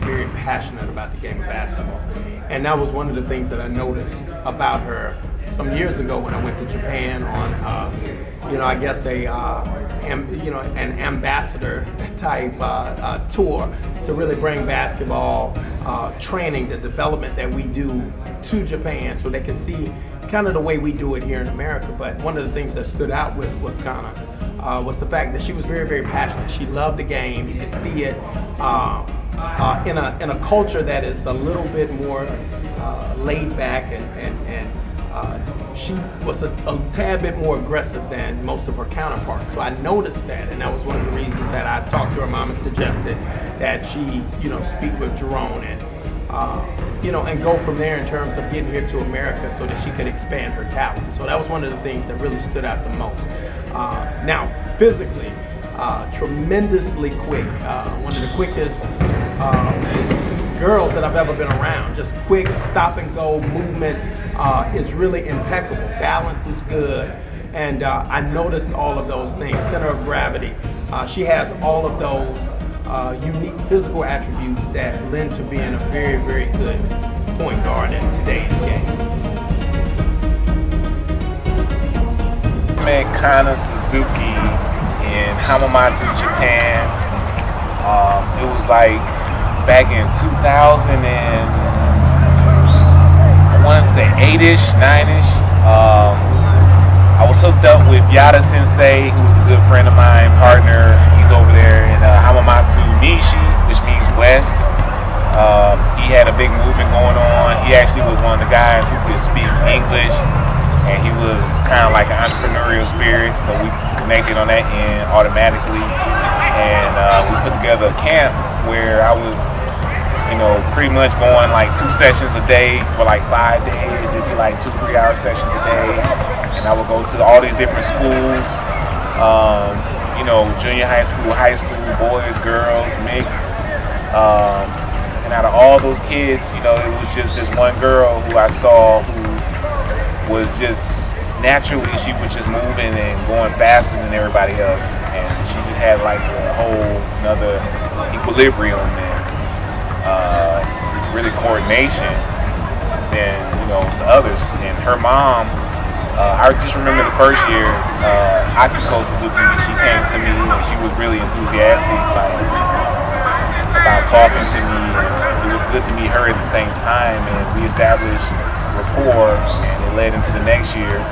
very passionate about the game of basketball. And that was one of the things that I noticed about her some years ago when I went to Japan on, I guess an ambassador type tour to really bring basketball training, the development that we do to Japan, so they can see kind of the way we do it here in America. But one of the things that stood out with Kanna was the fact that she was very, very passionate. She loved the game. You could see it in a culture that is a little bit more laid back, and she was a tad bit more aggressive than most of her counterparts. So I noticed that, and that was one of the reasons that I talked to her mom and suggested that she, speak with Jerone and go from there in terms of getting here to America so that she could expand her talent. So that was one of the things that really stood out the most. Now, physically, tremendously quick, one of the quickest girls that I've ever been around. Just quick stop and go movement is really impeccable. Balance is good, and I noticed all of those things. Center of gravity. She has all of those unique physical attributes that lend to being a very, very good point guard in today's game. I met Kanna Suzuki in Hamamatsu, Japan. It was like back in 2000 and I want to say 8-ish, 9-ish. I was hooked up with Yada Sensei, who's a good friend of mine, partner. He's over there in Hamamatsu, Nishi, which means west. He had a big movement going on. He actually was one of the guys who could speak English, and he was kind of like an entrepreneurial spirit, so we connected on that end automatically. And we put together a camp where I was, pretty much going like 2 sessions a day for like 5 days. It'd be like 2-3 hour sessions a day. And I would go to all these different schools, junior high school, boys, girls, mixed. And out of all those kids, it was just this one girl who I saw who was just naturally, she was just moving and going faster than everybody else. And she just had like a whole another equilibrium and really coordination than, the others. And her mom, I just remember the first year, Kanna Suzuki, she came to me and she was really enthusiastic about talking to me. And it was good to meet her at the same time, and we established rapport, and it led into the next year.